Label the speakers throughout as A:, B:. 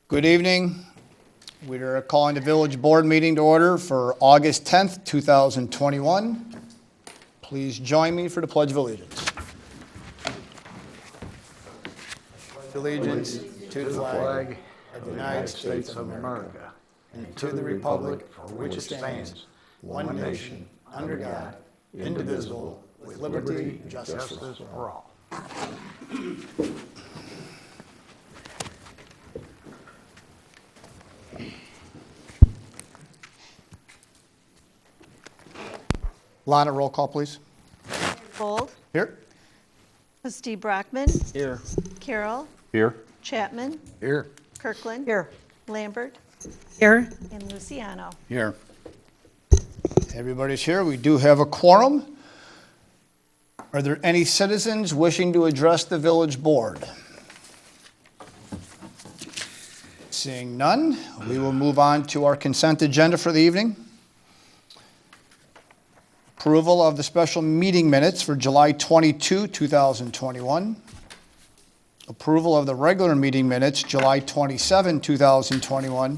A: Good evening. We are calling the village board meeting to order for August 10th, 2021. Please join me for the Pledge of Allegiance. Pledge allegiance to the flag of the United States of America and to the republic for which it stands, one nation, under God, indivisible, with liberty and justice for all. Lana, roll call, please.
B: Bold,
A: Here.
B: Trustee Brockman,
C: Here.
B: Carroll,
C: Here.
B: Chapman,
C: Here.
B: Kirkland,
D: Here.
B: Lambert,
D: Here.
B: and Luciano.
A: Here. Everybody's here. We do have a quorum. Are there any citizens wishing to address the village board? Seeing none, we will move on to our consent agenda for the evening. Approval of the special meeting minutes for July 22, 2021. Approval of the regular meeting minutes, July 27, 2021.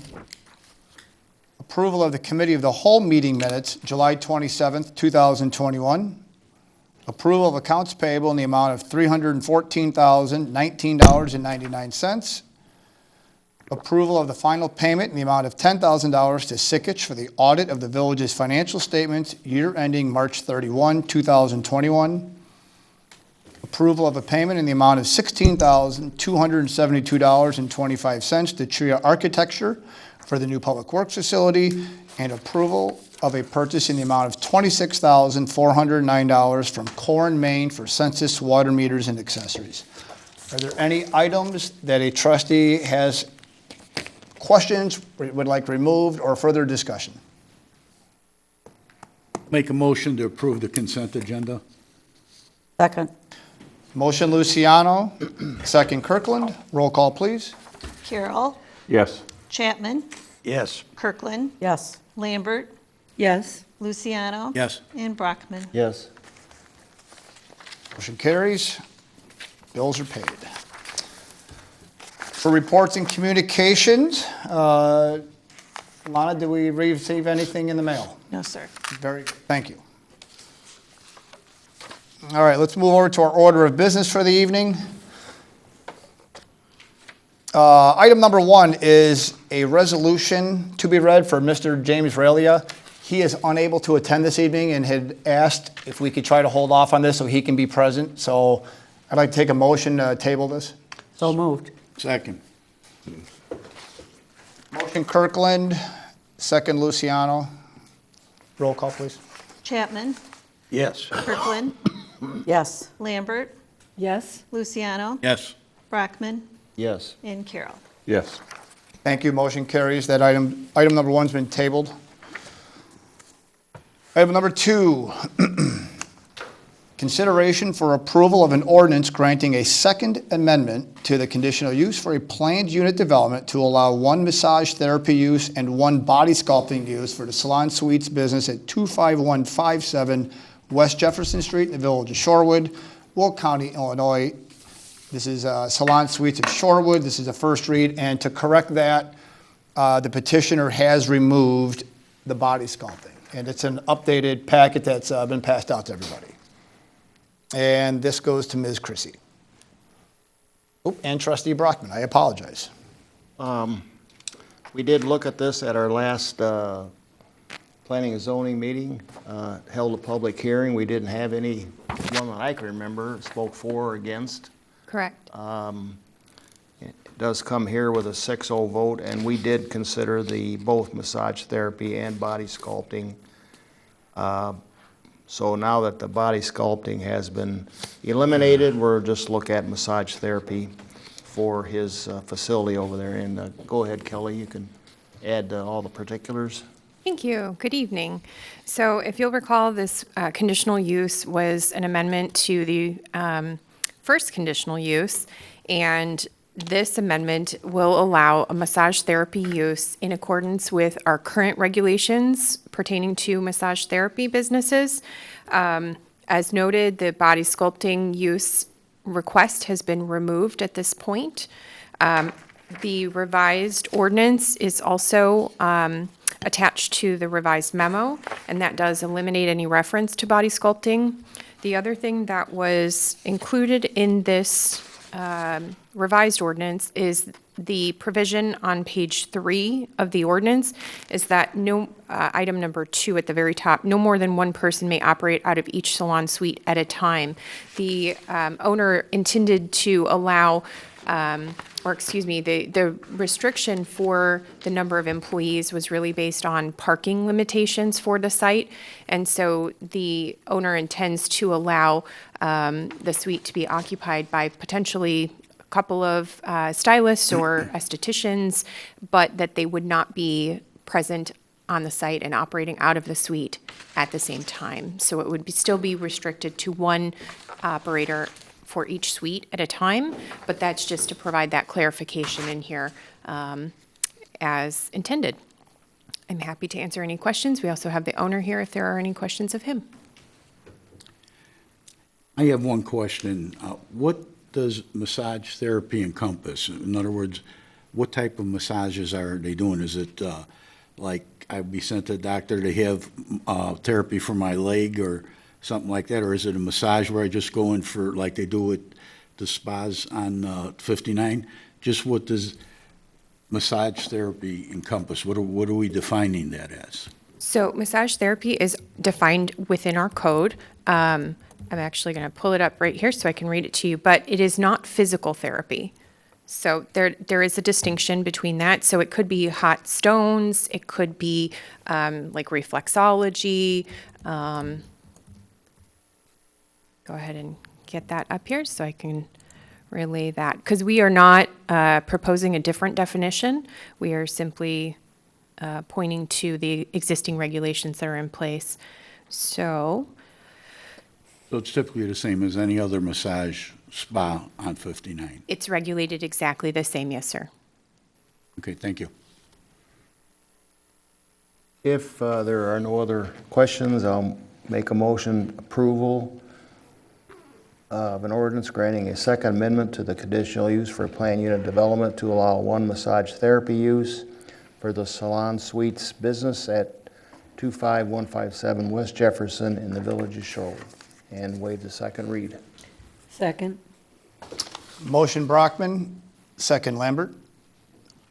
A: Approval of the committee of the whole meeting minutes, July 27, 2021. Approval of accounts payable in the amount of $314,019.99. Approval of the final payment in the amount of $10,000 to Sikich for the audit of the village's financial statements year ending March 31, 2021. Approval of a payment in the amount of $16,272.25 to Tria Architecture for the new public works facility, and approval of a purchase in the amount of $26,409 from Core & Main for census water meters and accessories. Are there any items that a trustee has questions, would like removed, or further discussion?
E: Make a motion to approve the consent agenda.
D: Second.
A: Motion Luciano, second Kirkland. Roll call, please.
B: Carroll,
C: Yes.
B: Chapman,
C: Yes.
B: Kirkland,
D: Yes.
B: Lambert,
D: Yes.
B: Luciano.
E: Yes.
B: And Brockman.
C: Yes.
A: Motion carries. Bills are paid. For reports and communications, Lana, did we receive anything in the mail?
B: No, sir.
A: Very good. Thank you. All right, let's move over to our order of business for the evening. Item number one is a resolution to be read for Mr. James Ralia. He is unable to attend this evening and had asked if we could try to hold off on this so he can be present. So I'd like to take a motion to table this.
D: So moved.
E: Second.
A: Motion Kirkland, second Luciano. Roll call, please.
B: Chapman,
C: Yes.
B: Kirkland,
D: Yes.
B: Lambert,
D: Yes.
B: Luciano,
E: Yes.
B: Brockman,
C: Yes.
B: and Carroll.
C: Yes.
A: Thank you. Motion carries. That item number one's been tabled. Item number two, consideration for approval of an ordinance granting a second amendment to the conditional use for a planned unit development to allow one massage therapy use and one body sculpting use for the Salon Suites business at 25157 West Jefferson Street in the village of Shorewood, Will County, Illinois. This is Salon Suites at Shorewood. This is a first read, and to correct that, the petitioner has removed the body sculpting, and it's an updated packet that's been passed out to everybody. And this goes to Ms. Chrissy. Oh, and Trustee Brockman, I apologize.
F: We did look at this at our last planning and zoning meeting, held a public hearing. We didn't have any, one that I can remember, spoke for or against.
G: Correct.
F: It does come here with a 6-0 vote, and we did consider both massage therapy and body sculpting. So now that the body sculpting has been eliminated, we're just looking at massage therapy for his facility over there. And go ahead, Kelly, you can add all the particulars.
G: Thank you. Good evening. So if you'll recall, this conditional use was an amendment to the first conditional use, and this amendment will allow a massage therapy use in accordance with our current regulations pertaining to massage therapy businesses. As noted, the body sculpting use request has been removed at this point. The revised ordinance is also attached to the revised memo, and that does eliminate any reference to body sculpting. The other thing that was included in this revised ordinance is the provision on page 3 of the ordinance is that no, item number 2 at the very top, no more than one person may operate out of each salon suite at a time. The owner intended to allow, the restriction for the number of employees was really based on parking limitations for the site. And so the owner intends to allow the suite to be occupied by potentially a couple of stylists or estheticians, but that they would not be present on the site and operating out of the suite at the same time. So it would still be restricted to one operator for each suite at a time, but that's just to provide that clarification in here as intended. I'm happy to answer any questions. We also have the owner here if there are any questions of him.
E: I have one question. What does massage therapy encompass? In other words, what type of massages are they doing? Is it like I'd be sent to the doctor to have therapy for my leg or something like that? Or is it a massage where I just go in for, like they do at the spas on 59? Just what does massage therapy encompass? What are we defining that as?
G: So massage therapy is defined within our code. I'm actually going to pull it up right here so I can read it to you, but it is not physical therapy. So there is a distinction between that. So it could be hot stones, it could be like reflexology. Go ahead and get that up here so I can relay that. Because we are not proposing a different definition. We are simply pointing to the existing regulations that are in place. So
E: it's typically the same as any other massage spa on 59?
G: It's regulated exactly the same, yes, sir.
E: Okay, thank you.
F: If there are no other questions, I'll make a motion approval of an ordinance granting a second amendment to the conditional use for planned unit development to allow one massage therapy use for the Salon Suites business at 25157 West Jefferson in the village of Shorewood, and waive the second read.
D: Second.
A: Motion Brockman, second Lambert.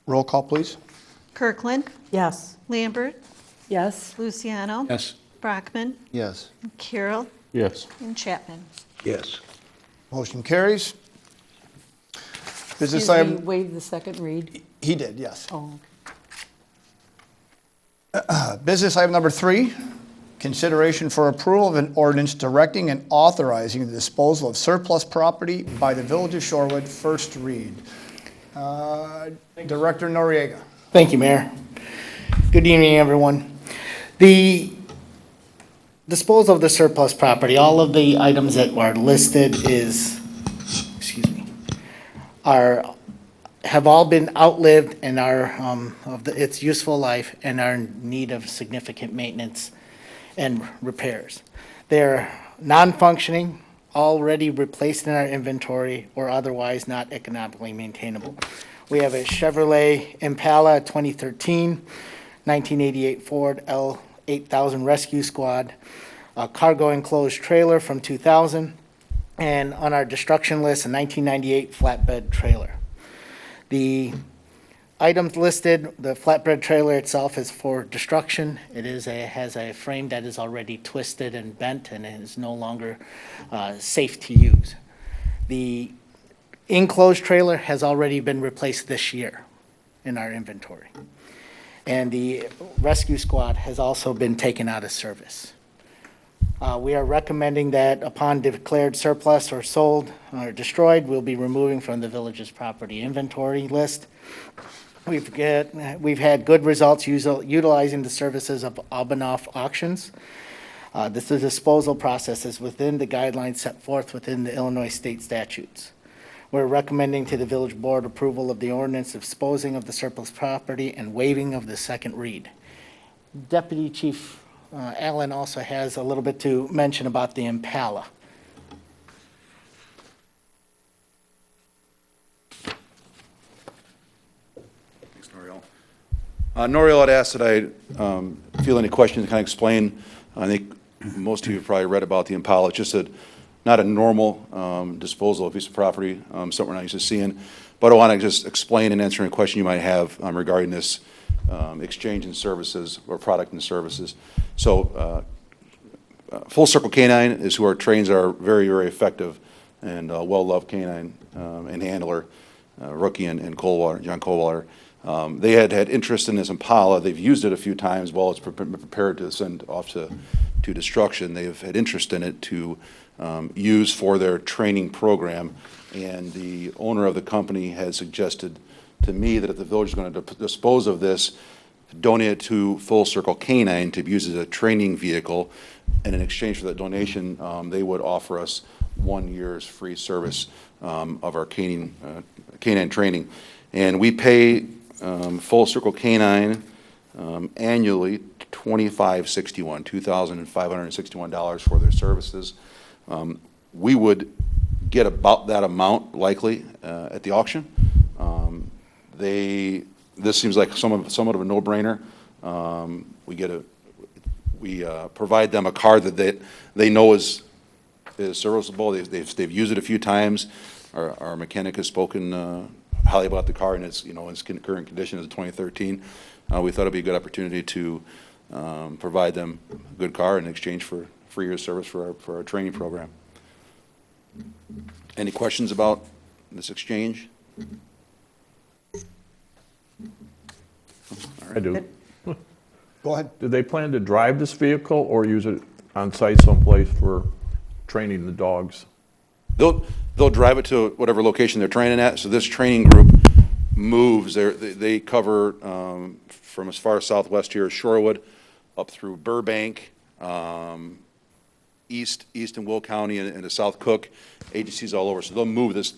A: Roll call, please.
B: Kirkland.
D: Yes.
B: Lambert.
D: Yes.
B: Luciano.
E: Yes.
B: Brockman.
F: Yes.
B: Carroll.
E: Yes.
B: And Chapman.
E: Yes.
A: Motion carries. Business
D: Excuse me,
A: item,
D: waive the second read.
A: he did, yes.
D: Oh,
A: Business item number 3, consideration for approval of an ordinance directing and authorizing the disposal of surplus property by the village of Shorewood, first read. Director Noriega.
C: Thank you, Mayor. Good evening, everyone. The disposal of the surplus property, all of the items that are listed have all been outlived and are its useful life and are in need of significant maintenance and repairs. They're non-functioning, already replaced in our inventory, or otherwise not economically maintainable. We have a Chevrolet Impala 2013, 1988 Ford L8000 Rescue Squad, a cargo enclosed trailer from 2000, and on our destruction list, a 1998 flatbed trailer. The items listed, the flatbed trailer itself is for destruction. It has a frame that is already twisted and bent and is no longer safe to use. The enclosed trailer has already been replaced this year in our inventory. And the rescue squad has also been taken out of service. We are recommending that upon declared surplus or sold or destroyed, we'll be removing from the village's property inventory list. We've had good results utilizing the services of Albanoff Auctions. This disposal process is within the guidelines set forth within the Illinois state statutes. We're recommending to the village board approval of the ordinance of disposing of the surplus property and waiving of the second read. Deputy Chief Allen also has a little bit to mention about the Impala.
H: Noriel had asked that I feel any questions, kind of explain. I think most of you have probably read about the Impala. It's just not a normal disposal of a piece of property, something we're not used to seeing. But I want to just explain and answer any question you might have regarding this exchange in services or product and services. So Full Circle Canine is who our trains are, very, very effective and well-loved canine and handler, Rookie and Coldwater, John Coldwater. They had interest in this Impala. They've used it a few times while it's prepared to send off to destruction. They've had interest in it to use for their training program. And the owner of the company has suggested to me that if the village is going to dispose of this, donate it to Full Circle Canine to be used as a training vehicle. And in exchange for that donation, they would offer us 1 year's free service of our canine training. And we pay Full Circle Canine annually $2,561 for their services. We would get about that amount likely at the auction. This seems like somewhat of a no-brainer. We provide them a car that they know is serviceable. They've used it a few times. Our mechanic has spoken highly about the car and its current condition as a 2013. We thought it'd be a good opportunity to provide them a good car in exchange for free year service for our training program. Any questions about this exchange?
I: I do.
A: Go ahead.
I: Do they plan to drive this vehicle or use it on site someplace for training the dogs?
H: They'll drive it to whatever location they're training at. So this training group moves. They cover from as far southwest here as Shorewood, up through Burbank, east in Will County, and into South Cook, agencies all over. So they'll move this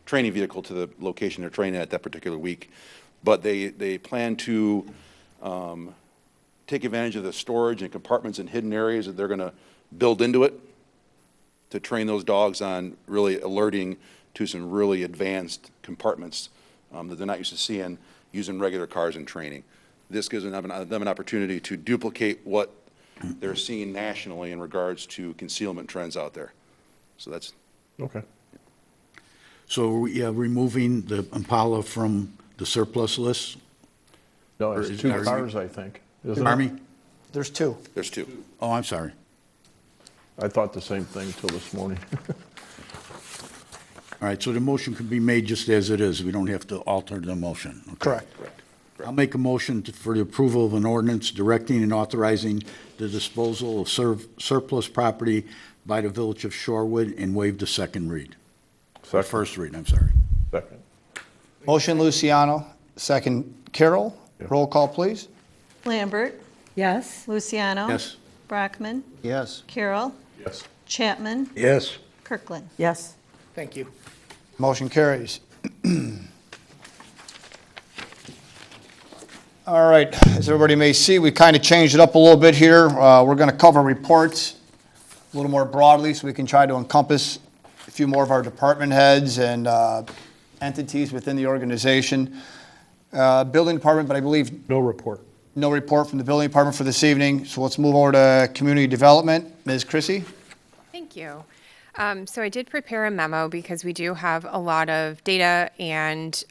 H: training vehicle to the location they're training at that particular week. But they plan to take advantage of the storage and compartments and hidden areas that they're going to build into it to train those dogs on really alerting to some really advanced compartments that they're not used to seeing using regular cars in training. This gives them an opportunity to duplicate what they're seeing nationally in regards to concealment trends out there. So that's...
I: Okay.
E: So we are removing the Impala from the surplus list?
I: No,
E: Or
I: it's
E: is-
I: two
E: are you-
I: cars, I think. Isn't it?
E: Army?
A: There's two.
H: There's two.
E: Oh, I'm sorry.
I: I thought the same thing till this morning.
E: All right, so the motion can be made just as it is. We don't have to alter the motion. Okay.
A: Correct.
E: I'll make a motion for the approval of an ordinance directing and authorizing the disposal of surplus property by the Village of Shorewood and waive the second read. Or
I: Second.
E: first read, I'm sorry.
I: Second.
A: Motion Luciano, second Carroll.
I: Yeah.
A: Roll call, please.
B: Lambert,
D: Yes.
B: Luciano.
E: Yes.
B: Brockman,
F: Yes.
B: Carroll,
I: Yes.
B: Chapman,
E: Yes.
B: Kirkland.
D: Yes.
C: Thank you.
A: Motion carries. All right, as everybody may see, we kind of changed it up a little bit here. We're going to cover reports a little more broadly so we can try to encompass a few more of our department heads and entities within the organization. Building department, but I believe
I: No report.
A: no report from the building department for this evening. So let's move over to community development. Ms. Chrissy?
G: Thank you. So I did prepare a memo because we do have a lot of data, and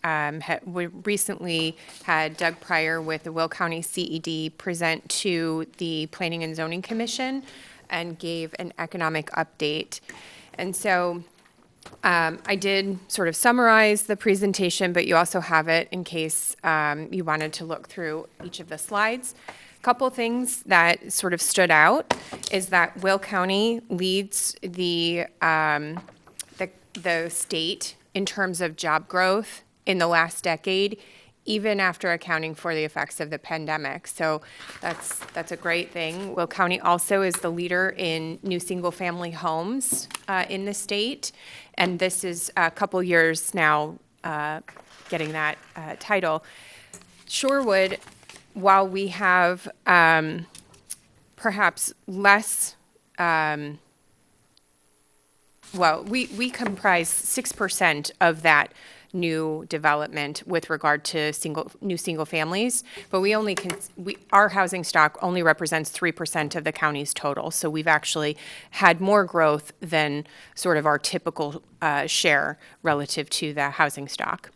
G: we recently had Doug Pryor with the Will County CED present to the Planning and Zoning Commission and gave an economic update. And so I did sort of summarize the presentation, but you also have it in case you wanted to look through each of the slides. Couple things that sort of stood out is that Will County leads the state in terms of job growth in the last decade, even after accounting for the effects of the pandemic. So that's a great thing. Will County also is the leader in new single-family homes in the state, and this is a couple years now getting that title. Shorewood, while we have perhaps less, we comprise 6% of that new development with regard to new single families, but our housing stock only represents 3% of the county's total. So we've actually had more growth than sort of our typical share relative to the housing stock.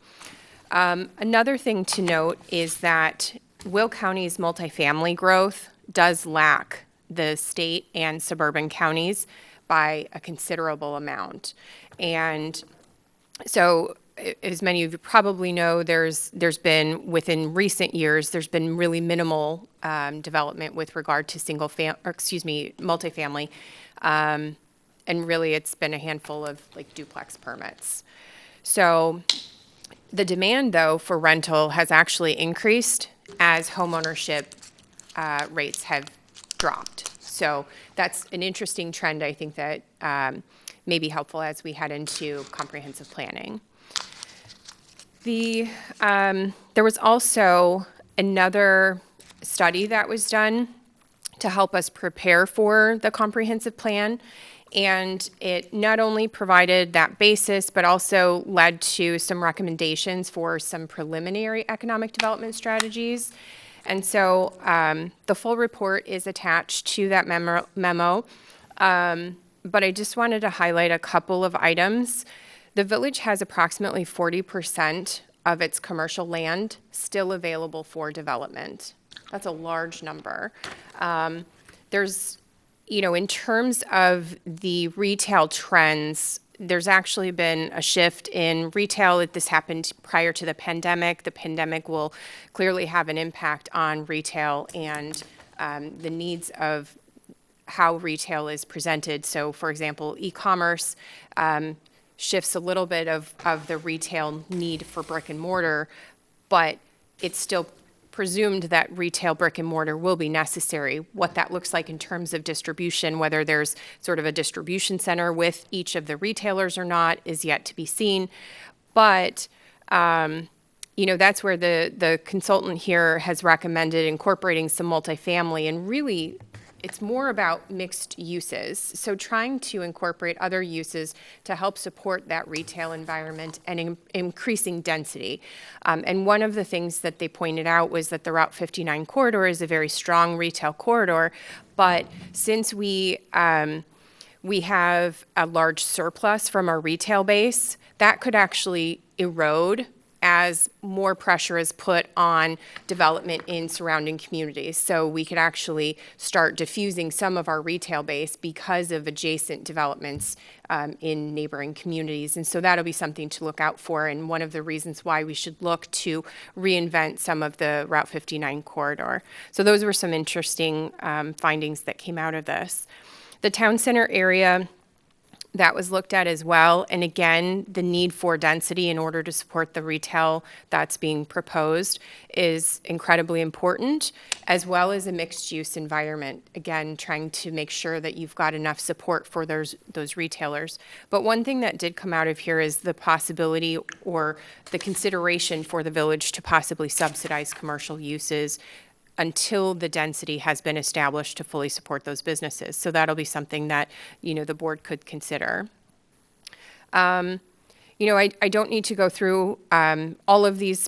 G: Another thing to note is that Will County's multifamily growth does lack the state and suburban counties by a considerable amount. And so, as many of you probably know, there's been, within recent years, there's been really minimal development with regard to multifamily. And really, it's been a handful of like duplex permits. So the demand, though, for rental has actually increased as homeownership rates have dropped. So that's an interesting trend, I think, that may be helpful as we head into comprehensive planning. There was also another study that was done to help us prepare for the comprehensive plan. And it not only provided that basis, but also led to some recommendations for some preliminary economic development strategies. And so the full report is attached to that memo. But I just wanted to highlight a couple of items. The village has approximately 40% of its commercial land still available for development. That's a large number. In terms of the retail trends, there's actually been a shift in retail. This happened prior to the pandemic. The pandemic will clearly have an impact on retail and the needs of how retail is presented. So, for example, e-commerce shifts a little bit of the retail need for brick and mortar, but it's still presumed that retail brick and mortar will be necessary. What that looks like in terms of distribution, whether there's sort of a distribution center with each of the retailers or not, is yet to be seen. But that's where the consultant here has recommended incorporating some multifamily, and really it's more about mixed uses. So trying to incorporate other uses to help support that retail environment and increasing density. And one of the things that they pointed out was that the Route 59 corridor is a very strong retail corridor, but since we have a large surplus from our retail base, that could actually erode as more pressure is put on development in surrounding communities. So we could actually start diffusing some of our retail base because of adjacent developments in neighboring communities. And so that'll be something to look out for, and one of the reasons why we should look to reinvent some of the Route 59 corridor. So those were some interesting findings that came out of this. The town center area, that was looked at as well. And again, the need for density in order to support the retail that's being proposed is incredibly important, as well as a mixed use environment. Again, trying to make sure that you've got enough support for those retailers. But one thing that did come out of here is the possibility or the consideration for the village to possibly subsidize commercial uses until the density has been established to fully support those businesses. So that'll be something that, the board could consider. I don't need to go through all of these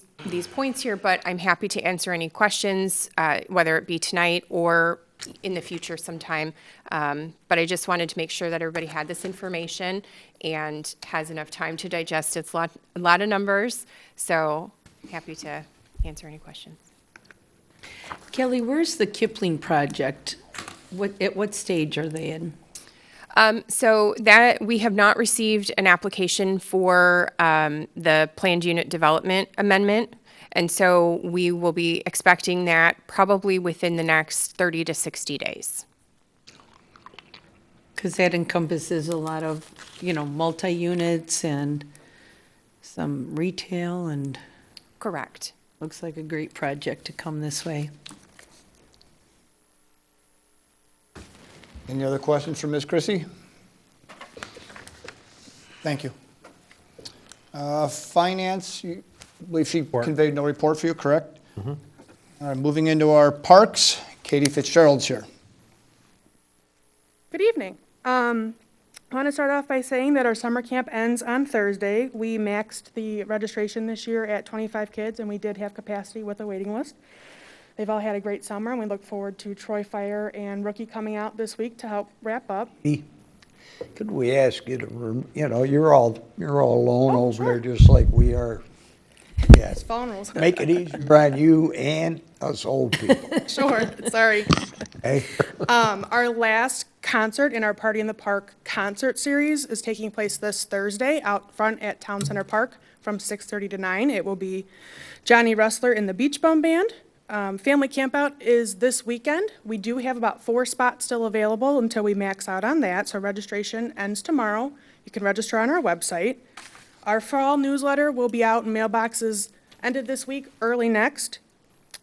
G: points here, but I'm happy to answer any questions, whether it be tonight or in the future sometime. But I just wanted to make sure that everybody had this information and has enough time to digest it. It's a lot of numbers, so happy to answer any questions.
D: Kelly, where's the Kipling project? At what stage are they in?
G: So that we have not received an application for the planned unit development amendment. And so we will be expecting that probably within the next 30 to 60 days.
D: Because that encompasses a lot of, multi-units and some retail, and
G: Correct.
D: looks like a great project to come this way.
A: Any other questions for Ms. Chrissy? Thank you. Finance, I believe she conveyed no report for you, correct? Mm-hmm. All right, moving into our parks, Katie Fitzgerald's here.
J: Good evening. I want to start off by saying that our summer camp ends on Thursday. We maxed the registration this year at 25 kids, and we did have capacity with a waiting list. They've all had a great summer, and we look forward to Troy Fire and Rookie coming out this week to help wrap up.
K: Could we ask you to, you're all alone over there just like we are. Yeah,
J: It's phone rules.
K: make it easier on you and us old people.
J: Sure, sorry.
K: Okay?
J: Our last concert in our Party in the Park concert series is taking place this Thursday out front at Town Center Park from 6:30 to 9. It will be Johnny Wrestler in the Beach Bum Band. Family Campout is this weekend. We do have about 4 spots still available until we max out on that, so registration ends tomorrow. You can register on our website. Our fall newsletter will be out in mailboxes ended this week, early next.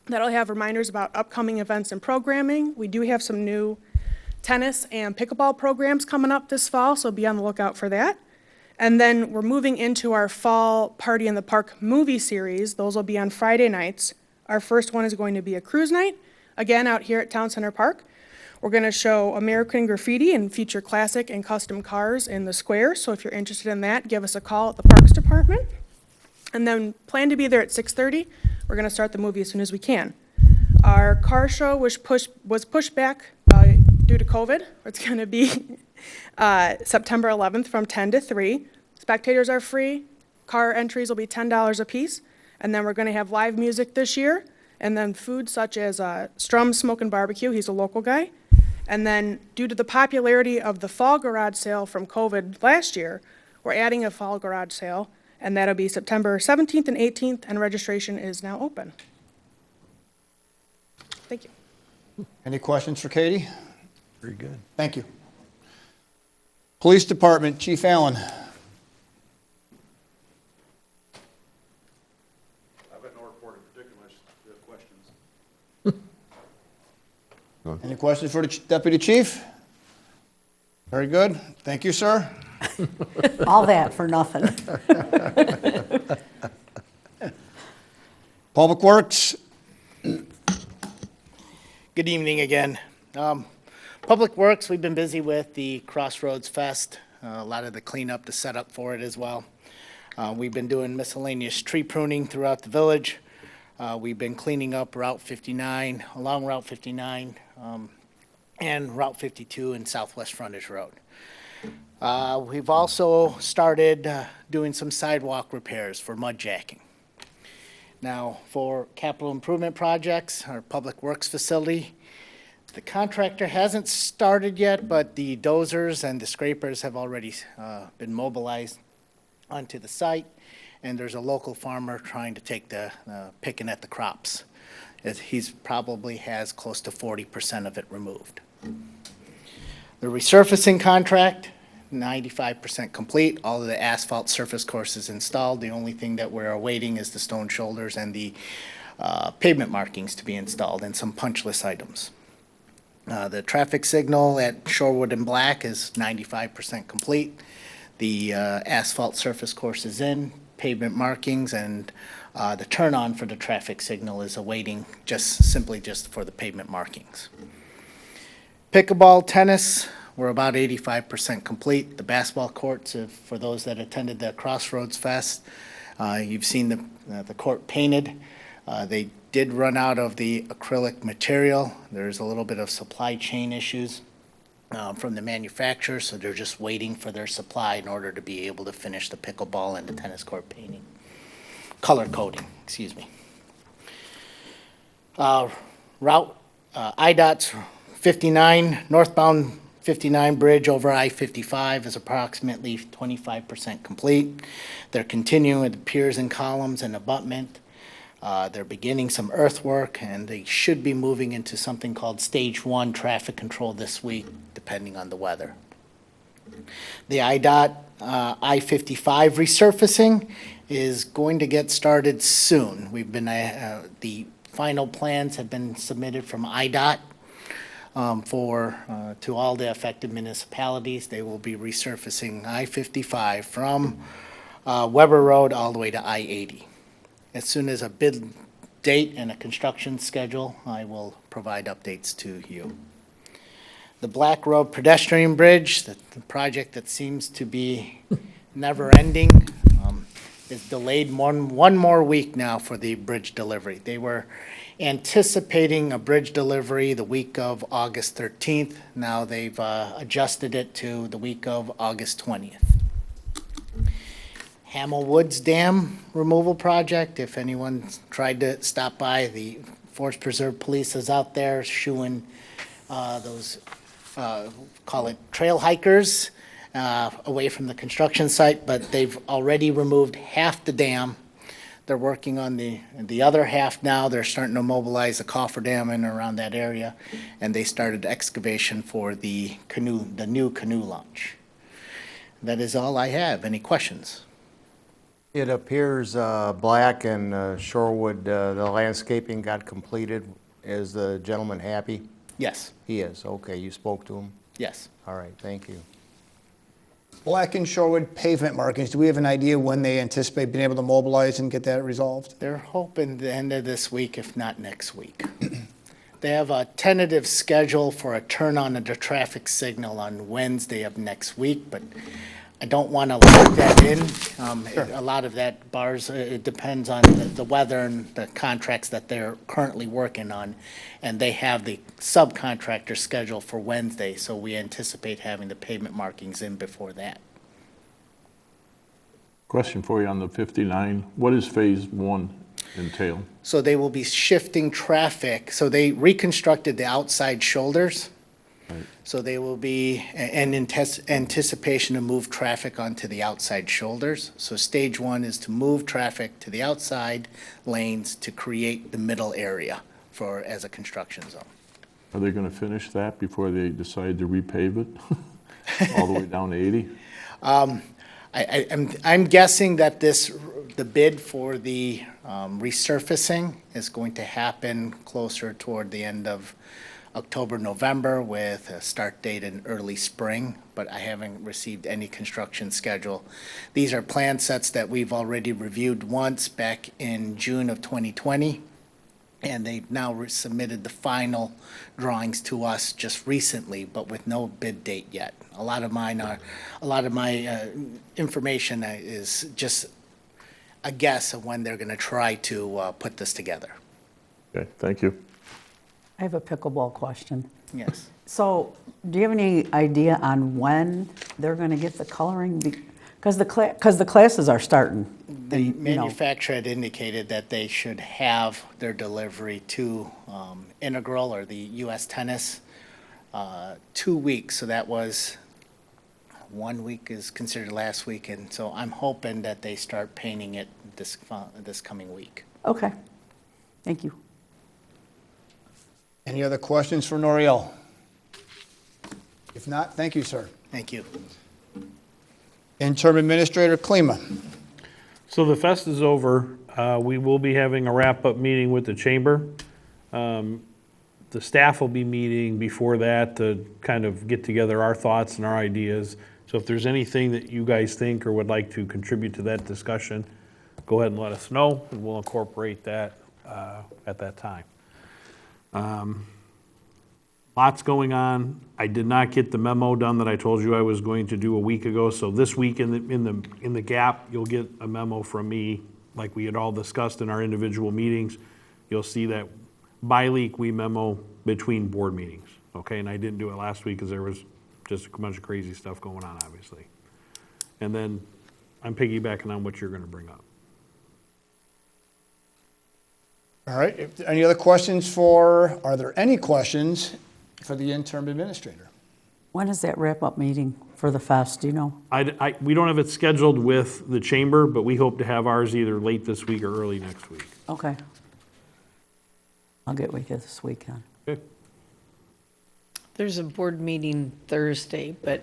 J: That'll have reminders about upcoming events and programming. We do have some new tennis and pickleball programs coming up this fall, so be on the lookout for that. And then we're moving into our fall Party in the Park movie series. Those will be on Friday nights. Our first one is going to be a cruise night, again out here at Town Center Park. We're going to show American Graffiti and feature classic and custom cars in the square. So if you're interested in that, give us a call at the Parks Department. And then plan to be there at 6:30. We're going to start the movie as soon as we can. Our car show was pushed back due to COVID. It's going to be September 11th from 10 to 3. Spectators are free. Car entries will be $10 a piece. And then we're going to have live music this year. And then food such as Strum Smoke and Barbecue. He's a local guy. And then due to the popularity of the fall garage sale from COVID last year, we're adding a fall garage sale. And that'll be September 17th and 18th, and registration is now open. Thank you.
A: Any questions for Katie?
K: Very good.
A: Thank you. Police Department, Chief Allen.
H: I've got no report in particular, unless you have questions.
A: Any questions for the Deputy Chief? Very good. Thank you, sir.
D: All that for nothing.
A: Public Works,
C: Good evening again. Public Works, we've been busy with the Crossroads Fest, a lot of the cleanup, the setup for it as well. We've been doing miscellaneous tree pruning throughout the village. We've been cleaning up Route 59, along Route 59, and Route 52 and Southwest Frontage Road. We've also started doing some sidewalk repairs for mud jacking. Now, for capital improvement projects, our Public Works facility, the contractor hasn't started yet, but the dozers and the scrapers have already been mobilized onto the site, and there's a local farmer trying to take the picking at the crops. He's probably has close to 40% of it removed. The resurfacing contract, 95% complete. All of the asphalt surface courses installed. The only thing that we're awaiting is the stone shoulders and the pavement markings to be installed and some punch list items. The traffic signal at Shorewood and Black is 95% complete. The asphalt surface course is in, pavement markings, and the turn on for the traffic signal is awaiting simply for the pavement markings. Pickleball tennis, we're about 85% complete. The basketball courts, for those that attended the Crossroads Fest, you've seen the court painted. They did run out of the acrylic material. There's a little bit of supply chain issues from the manufacturer, so they're just waiting for their supply in order to be able to finish the pickleball and the tennis court painting. Color coding, excuse me. IDOT's 59, northbound 59 bridge over I-55 is approximately 25% complete. They're continuing with the piers and columns and abutment. They're beginning some earthwork, and they should be moving into something called Stage 1 traffic control this week, depending on the weather. The IDOT I-55 resurfacing is going to get started soon. We've been, the final plans have been submitted from IDOT to all the affected municipalities. They will be resurfacing I-55 from Weber Road all the way to I-80. As soon as a bid date and a construction schedule, I will provide updates to you. The Black Road pedestrian bridge, the project that seems to be never-ending, is delayed one more week now for the bridge delivery. They were anticipating a bridge delivery the week of August 13th. Now they've adjusted it to the week of August 20th. Hamel Woods Dam removal project, if anyone's tried to stop by, the Forest Preserve Police is out there shooing those, call it trail hikers, away from the construction site, but they've already removed half the dam. They're working on the other half now. They're starting to mobilize the cofferdam in and around that area, and they started excavation for the new canoe launch. That is all I have. Any questions?
F: It appears Black and Shorewood, the landscaping got completed. Is the gentleman happy?
C: Yes,
F: He is, okay, you spoke to him?
C: yes.
F: All right, thank you.
A: Black and Shorewood pavement markings, do we have an idea when they anticipate being able to mobilize and get that resolved?
C: They're hoping the end of this week, if not next week. They have a tentative schedule for a turn on of the traffic signal on Wednesday of next week, but I don't want to lock that in. A lot of that bars, it depends on the weather and the contracts that they're currently working on. And they have the subcontractor scheduled for Wednesday, so we anticipate having the pavement markings in before that.
I: Question for you on the 59. What does phase one entail?
C: So they will be shifting traffic. So they reconstructed the outside shoulders.
I: Right.
C: So they will be in anticipation to move traffic onto the outside shoulders. So stage one is to move traffic to the outside lanes to create the middle area as a construction zone.
I: Are they going to finish that before they decide to repave it all the way down to 80?
C: I'm guessing that the bid for the resurfacing is going to happen closer toward the end of October, November, with a start date in early spring, but I haven't received any construction schedule. These are plan sets that we've already reviewed once back in June of 2020, and they've now submitted the final drawings to us just recently, but with no bid date yet. A lot of my information is just a guess of when they're going to try to put this together.
I: Okay, thank you.
L: I have a pickleball question.
C: Yes.
L: So, do you have any idea on when they're going to get the coloring? Because the classes are starting.
C: The manufacturer had indicated that they should have their delivery to Integral or the U.S. Tennis 2 weeks. So that was 1 week is considered last week, and so I'm hoping that they start painting it this coming week.
L: Okay, thank you.
A: Any other questions for Noriel? If not, thank you, sir.
C: Thank you.
A: Interim Administrator Klima.
M: So the fest is over. We will be having a wrap-up meeting with the chamber. The staff will be meeting before that to kind of get together our thoughts and our ideas. So if there's anything that you guys think or would like to contribute to that discussion, go ahead and let us know, and we'll incorporate that at that time. Lots going on. I did not get the memo done that I told you I was going to do a week ago. So this week in the gap, you'll get a memo from me, like we had all discussed in our individual meetings. You'll see that bi-week we memo between board meetings. Okay, and I didn't do it last week because there was just a bunch of crazy stuff going on, obviously. And then I'm piggybacking on what you're going to bring up.
A: All right, are there any questions for the interim administrator?
L: When is that wrap-up meeting for the fest, do you know?
M: We don't have it scheduled with the chamber, but we hope to have ours either late this week or early next week.
L: Okay. I'll get with you this weekend.
M: Okay.
D: There's a board meeting Thursday, but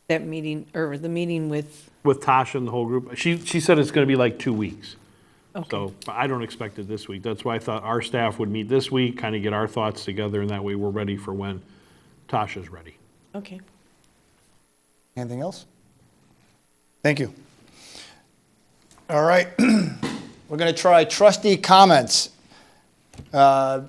D: that meeting, or the meeting with,
M: Tasha and the whole group, she said it's going to be like 2 weeks.
D: okay,
M: So I don't expect it this week. That's why I thought our staff would meet this week, kind of get our thoughts together, and that way we're ready for when Tasha's ready.
D: okay.
A: Anything else? Thank you. All right, we're going to try trustee comments.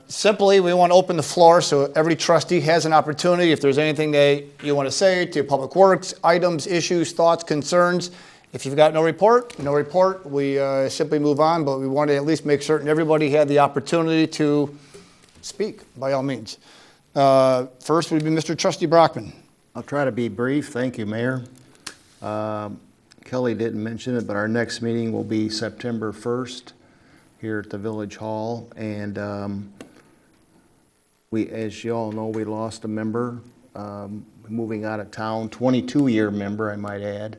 A: Simply, we want to open the floor so every trustee has an opportunity. If there's anything that you want to say to Public Works, items, issues, thoughts, concerns. If you've got no report, we simply move on, but we want to at least make certain everybody had the opportunity to speak, by all means. First would be Mr. Trustee Brockman.
F: I'll try to be brief. Thank you, Mayor. Kelly didn't mention it, but our next meeting will be September 1st here at the Village Hall. And as you all know, we lost a member moving out of town, 22-year member, I might add.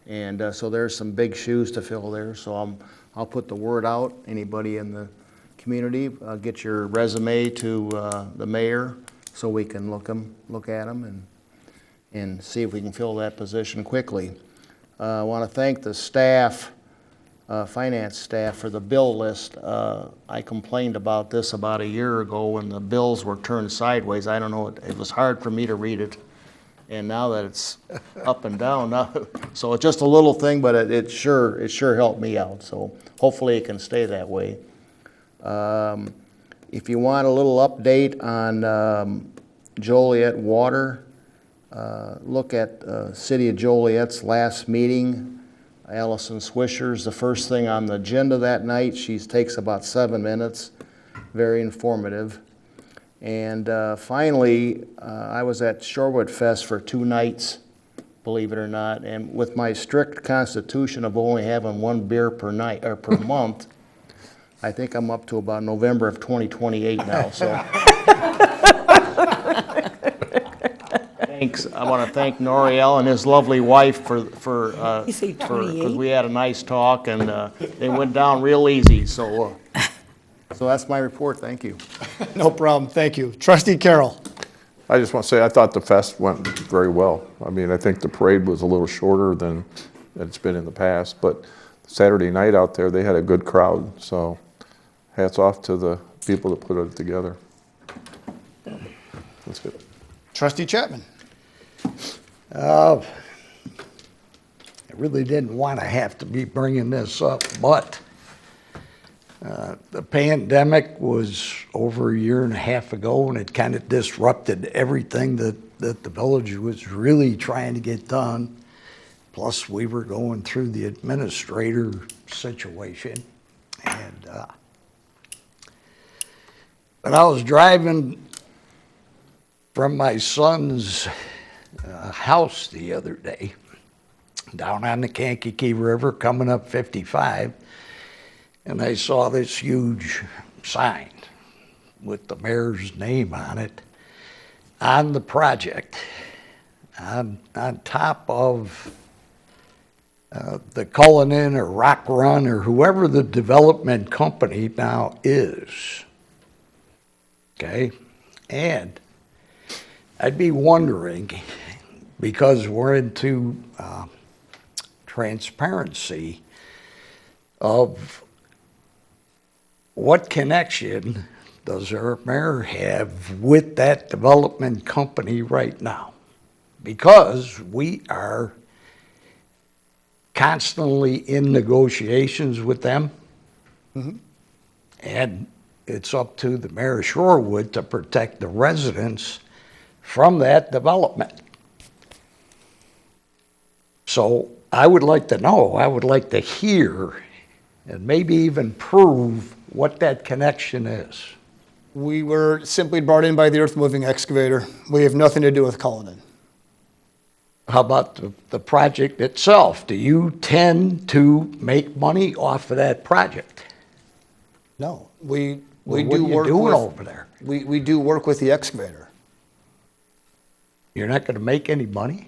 F: And so there's some big shoes to fill there. So I'll put the word out. Anybody in the community, get your resume to the mayor so we can look at them and see if we can fill that position quickly. I want to thank the staff, finance staff, for the bill list. I complained about this about a year ago when the bills were turned sideways. I don't know, it was hard for me to read it. And now that it's up and down, so it's just a little thing, but it sure helped me out. So hopefully it can stay that way. If you want a little update on Joliet Water, look at City of Joliet's last meeting. Allison Swisher's the first thing on the agenda that night. She takes about 7 minutes, very informative. And finally, I was at Shorewood Fest for 2 nights, believe it or not, and with my strict constitution of only having 1 beer per night or per month, I think I'm up to about November of 2028 now. So, thanks. I want to thank Noriel and his lovely wife for
D: You say 28?
F: because we had a nice talk and they went down real easy. So that's my report. Thank you.
A: No problem, thank you. Trustee Carroll.
I: I just want to say, I thought the fest went very well. I mean, I think the parade was a little shorter than it's been in the past, but Saturday night out there, they had a good crowd. So hats off to the people that put it together. That's good.
A: Trustee Chapman.
K: I really didn't want to have to be bringing this up, but the pandemic was over 1.5 years ago, and it kind of disrupted everything that the village was really trying to get done. Plus, we were going through the administrator situation. And but I was driving from my son's house the other day, down on the Kankakee River, coming up 55, and I saw this huge sign with the mayor's name on it on the project, on top of the Cullinan or Rock Run or whoever the development company now is. Okay? And I'd be wondering, because we're into transparency, of what connection does our mayor have with that development company right now? Because we are constantly in negotiations with them. Mm-hmm. And it's up to the mayor of Shorewood to protect the residents from that development. So I would like to know, I would like to hear, and maybe even prove what that connection is.
A: We were simply brought in by the earth-moving excavator. We have nothing to do with Cullinan.
K: How about the project itself? Do you tend to make money off of that project?
A: No, we
K: Well,
A: do
K: what are you
A: work
K: doing
A: with,
K: over there?
A: We do work with the excavator.
K: You're not going to make any money?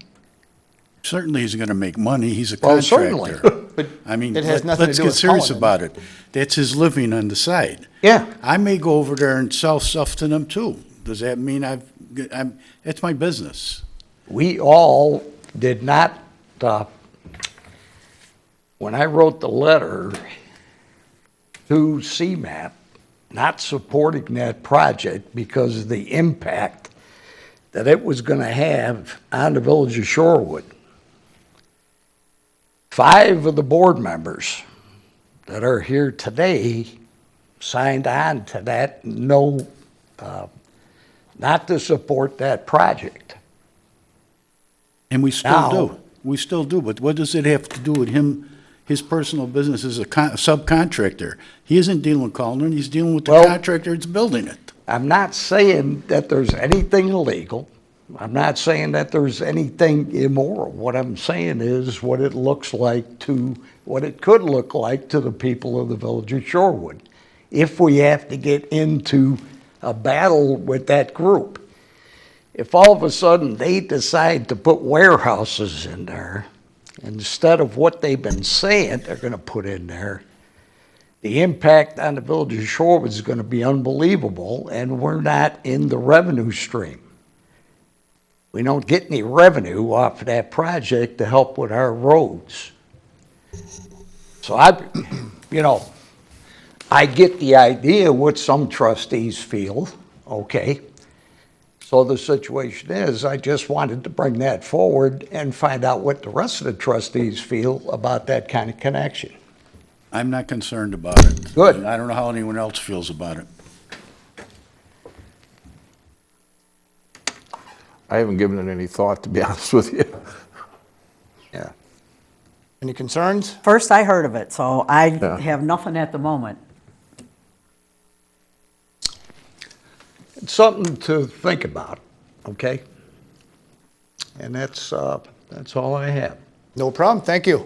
E: Certainly he's going to make money. He's a
K: Well,
E: contractor.
K: certainly.
A: But
E: I mean,
A: it has nothing to
E: let's
A: do
E: get
A: with
E: serious
A: Cullinan.
E: about it. That's his living on the side.
K: Yeah.
E: I may go over there and sell stuff to them too. Does that mean it's my business?
K: We all did not, when I wrote the letter to CMAP, not supporting that project because of the impact that it was going to have on the village of Shorewood. 5 of the board members that are here today signed on to that, no, not to support that project.
E: And we still
K: Now-
E: do. We still do, but what does it have to do with him, his personal business as a subcontractor? He isn't dealing with Calder, he's dealing with the
K: Well-
E: contractor that's building it.
K: I'm not saying that there's anything illegal. I'm not saying that there's anything immoral. What I'm saying is what it looks like to, what it could look like to the people of the village of Shorewood if we have to get into a battle with that group. If all of a sudden they decide to put warehouses in there, instead of what they've been saying they're going to put in there, the impact on the village of Shorewood is going to be unbelievable, and we're not in the revenue stream. We don't get any revenue off of that project to help with our roads. So I get the idea what some trustees feel, okay? So the situation is, I just wanted to bring that forward and find out what the rest of the trustees feel about that kind of connection.
E: I'm not concerned about it.
K: Good.
E: I don't know how anyone else feels about it.
I: I haven't given it any thought, to be honest with you.
K: Yeah.
A: Any concerns?
L: First I heard of it, so I
I: Yeah.
L: have nothing at the moment.
K: It's something to think about, okay? And that's all I have.
A: No problem, thank you.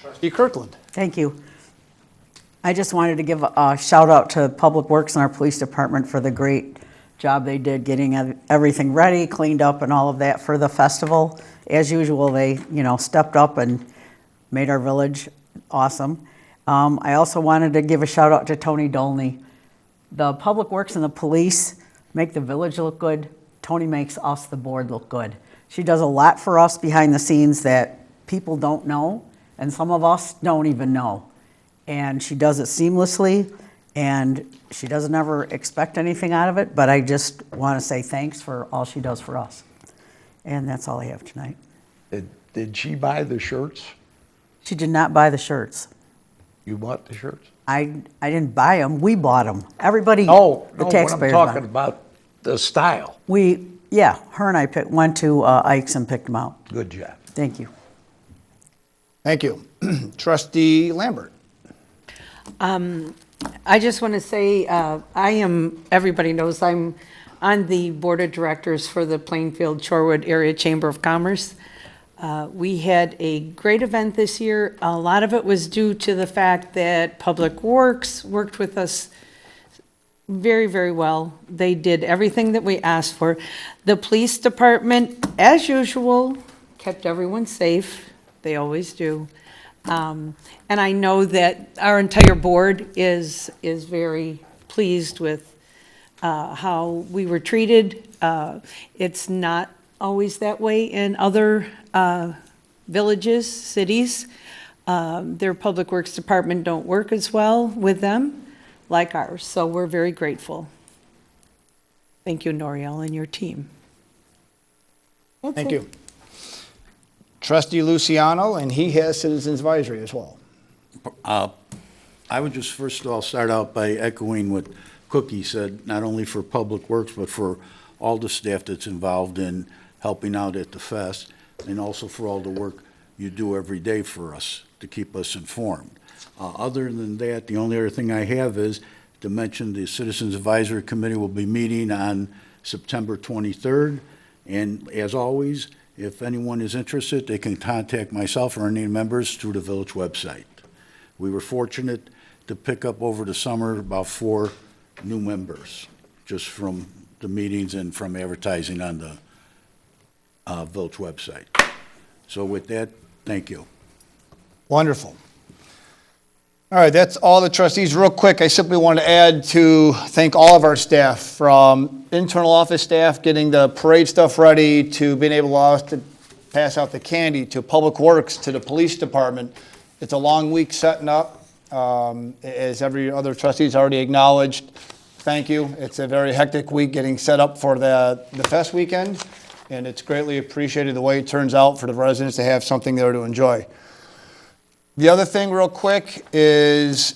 A: Trustee Kirkland.
L: Thank you. I just wanted to give a shout out to Public Works and our police department for the great job they did getting everything ready, cleaned up and all of that for the festival. As usual, they, stepped up and made our village awesome. I also wanted to give a shout out to Tony Dolney. The Public Works and the police make the village look good. Tony makes us, the board, look good. She does a lot for us behind the scenes that people don't know, and some of us don't even know. And she does it seamlessly, and she doesn't ever expect anything out of it, but I just want to say thanks for all she does for us. And that's all I have tonight.
K: Did she buy the shirts?
L: She did not buy the shirts.
K: You bought the shirts?
L: I didn't buy them, we bought them. Everybody,
K: No,
L: the
K: what
L: taxpayers
K: I'm
L: bought
K: talking
L: 'em.
K: about, the style.
L: Her and I went to Ike's and picked them out.
K: Good job.
L: Thank you.
A: Thank you. Trustee Lambert.
D: I just want to say, everybody knows I'm on the board of directors for the Plainfield Shorewood Area Chamber of Commerce. We had a great event this year. A lot of it was due to the fact that Public Works worked with us very, very well. They did everything that we asked for. The police department, as usual, kept everyone safe. They always do. And I know that our entire board is very pleased with how we were treated. It's not always that way in other villages, cities. Their public works department don't work as well with them like ours, so we're very grateful. Thank you, Noriel, and your team. That's
A: Thank
D: it.
A: you. Trustee Luciano, and he has Citizens Advisory as well.
E: I would just first of all start out by echoing what Cookie said, not only for Public Works, but for all the staff that's involved in helping out at the fest, and also for all the work you do every day for us to keep us informed. Other than that, the only other thing I have is to mention the Citizens Advisory Committee will be meeting on September 23rd, and as always, if anyone is interested, they can contact myself or any members through the village website. We were fortunate to pick up over the summer about 4 new members, just from the meetings and from advertising on the village website. So with that, thank you.
A: Wonderful. All right, that's all the trustees. Real quick, I simply want to add to thank all of our staff, from internal office staff getting the parade stuff ready, to being able to pass out the candy, to Public Works, to the police department. It's a long week setting up, as every other trustee's already acknowledged. Thank you. It's a very hectic week getting set up for the fest weekend, and it's greatly appreciated the way it turns out for the residents to have something there to enjoy. The other thing real quick is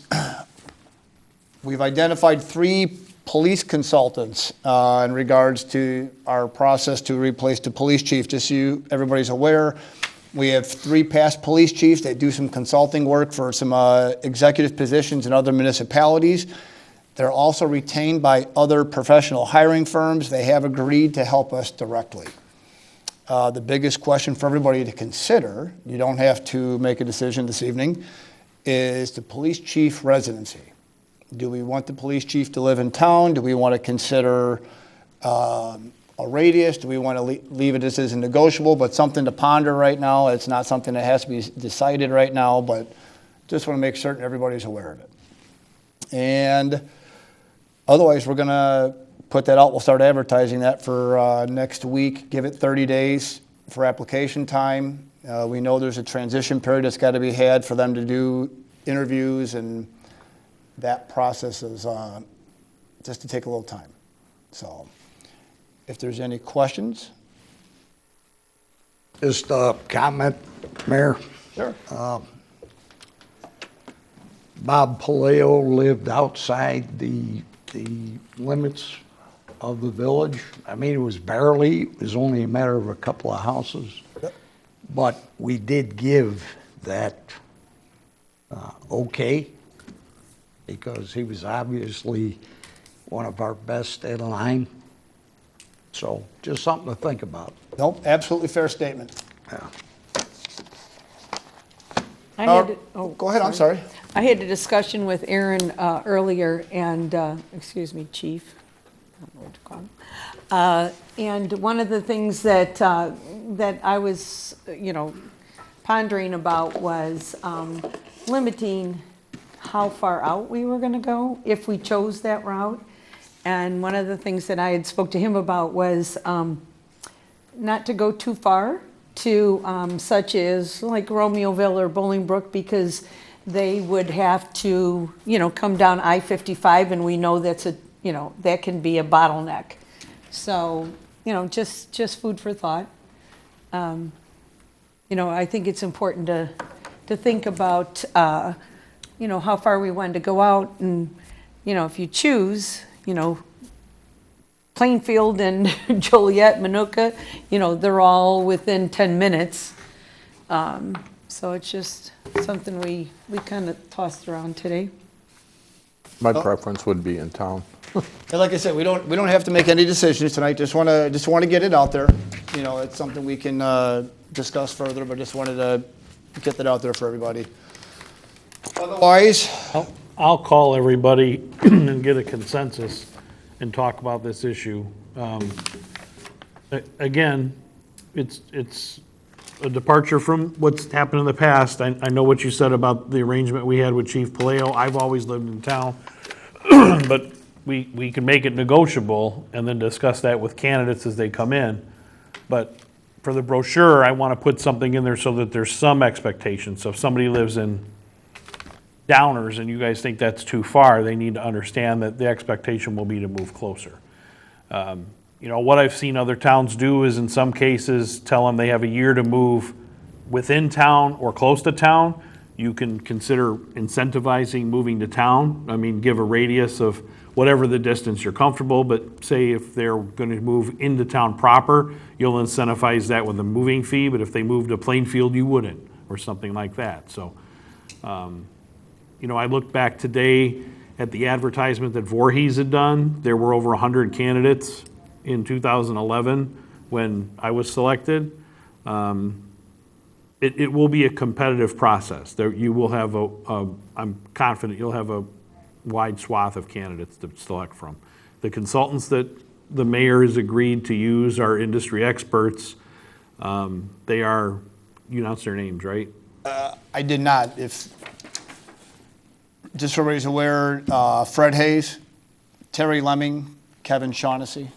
A: We've identified 3 police consultants in regards to our process to replace the police chief. Just so everybody's aware, we have 3 past police chiefs that do some consulting work for some executive positions in other municipalities. They're also retained by other professional hiring firms. They have agreed to help us directly. The biggest question for everybody to consider, you don't have to make a decision this evening, is the police chief residency. Do we want the police chief to live in town? Do we want to consider a radius? Do we want to leave it as negotiable, but something to ponder right now? It's not something that has to be decided right now, but just want to make certain everybody's aware of it. And otherwise, we're going to put that out. We'll start advertising that for next week. Give it 30 days for application time. We know there's a transition period that's got to be had for them to do interviews, and that process is just to take a little time. So if there's any questions.
K: Just a comment, Mayor.
A: Sure.
K: Bob Paleo lived outside the limits of the village. I mean, it was only a matter of a couple of houses.
A: Yep.
K: But we did give that okay, because he was obviously one of our best in line. So just something to think about.
A: Nope, absolutely fair statement.
K: Yeah.
D: I had,
A: Go ahead, I'm sorry.
D: I had a discussion with Aaron earlier, and, excuse me, Chief. I don't know what to call him. And one of the things that, that I was, pondering about was limiting how far out we were going to go if we chose that route. And one of the things that I had spoke to him about was not to go too far to such as like Romeoville or Bolingbrook, because they would have to, come down I-55, and we know that's that can be a bottleneck. So, just food for thought. I think it's important to think about, how far we want to go out, and, if you choose, Plainfield and Joliet, Minooka, they're all within 10 minutes. So it's just something we kind of tossed around today.
I: My preference would be in town.
A: And like I said, we don't have to make any decisions tonight. Just want to get it out there. It's something we can discuss further, but just wanted to get that out there for everybody. Otherwise,
M: I'll call everybody and get a consensus and talk about this issue. Again, it's a departure from what's happened in the past. I know what you said about the arrangement we had with Chief Paleo. I've always lived in town, but we can make it negotiable and then discuss that with candidates as they come in. But for the brochure, I want to put something in there so that there's some expectation. So if somebody lives in Downers and you guys think that's too far, they need to understand that the expectation will be to move closer. What I've seen other towns do is in some cases tell them they have a year to move within town or close to town. You can consider incentivizing moving to town. I mean, give a radius of whatever the distance you're comfortable, but say if they're going to move into town proper, you'll incentivize that with a moving fee, but if they move to Plainfield, you wouldn't, or something like that. So, I looked back today at the advertisement that Voorhees had done. There were over 100 candidates in 2011 when I was selected. It will be a competitive process. You will have I'm confident you'll have a wide swath of candidates to select from. The consultants that the mayor has agreed to use are industry experts. They are, you announced their names, right?
A: I did not. Just so everybody's aware, Fred Hayes, Terry Lemming, Kevin Shaughnessy.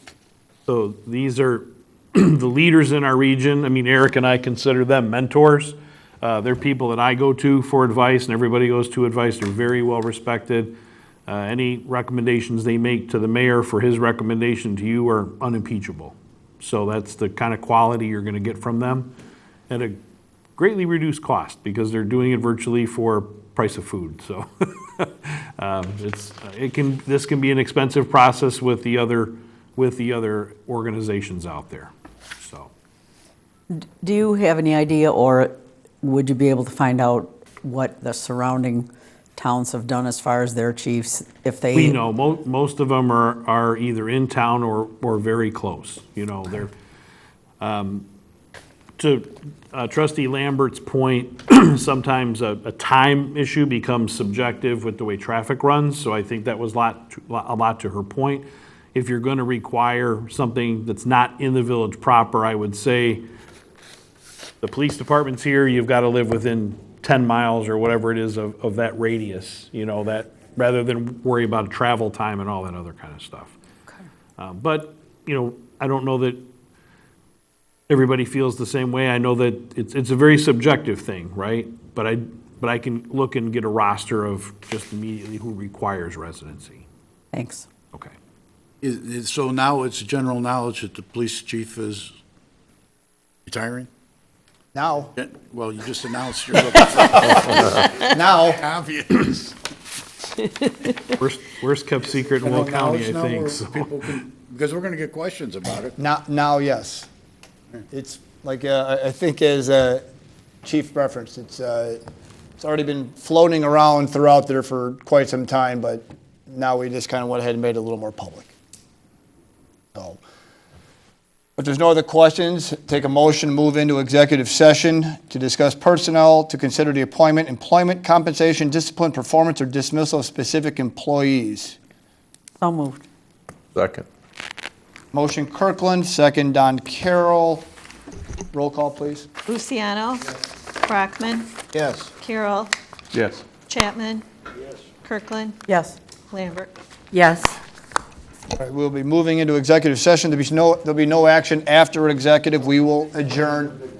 M: So these are the leaders in our region. I mean, Eric and I consider them mentors. They're people that I go to for advice, and everybody goes to advice. They're very well respected. Any recommendations they make to the mayor for his recommendation to you are unimpeachable. So that's the kind of quality you're going to get from them at a greatly reduced cost, because they're doing it virtually for price of food, so. This can be an expensive process with the other organizations out there, so.
L: Do you have any idea, or would you be able to find out what the surrounding towns have done as far as their chiefs, if they?
M: We know, most of them are either in town or very close, you know, they're, to Trustee Lambert's point, sometimes a time issue becomes subjective with the way traffic runs, so I think that was a lot to her point. If you're gonna require something that's not in the village proper, I would say the police department's here, you've gotta live within 10 miles or whatever it is of that radius, you know, that, rather than worry about travel time and all that other kind of stuff. But, you know, I don't know that everybody feels the same way. I know that it's a very subjective thing, right? But I can look and get a roster of just immediately who requires residency.
L: Thanks.
M: Okay.
E: So now it's general knowledge that the police chief is retiring?
A: Now,
E: Yeah, well, you just announced you're looking for
A: now,
E: obvious.
M: Worst kept secret in Will County, I
E: Now
M: think,
E: where
M: so.
E: people can- Because we're gonna get questions about it.
A: now, yes. It's like, I think as Chief referenced, it's already been floating around throughout there for quite some time, but now we just kind of went ahead and made it a little more public. So, if there's no other questions, take a motion, move into executive session to discuss personnel, to consider the appointment, employment, compensation, discipline, performance, or dismissal of specific employees.
L: So moved.
I: Second.
A: Motion Kirkland, second Don Carroll. Roll call, please.
B: Luciano. Brockman.
F: Yes.
B: Carroll.
I: Yes.
B: Chapman. Kirkland.
L: Yes.
B: Lambert.
D: Yes.
A: All right, we'll be moving into executive session. There'll be no action after executive. We will adjourn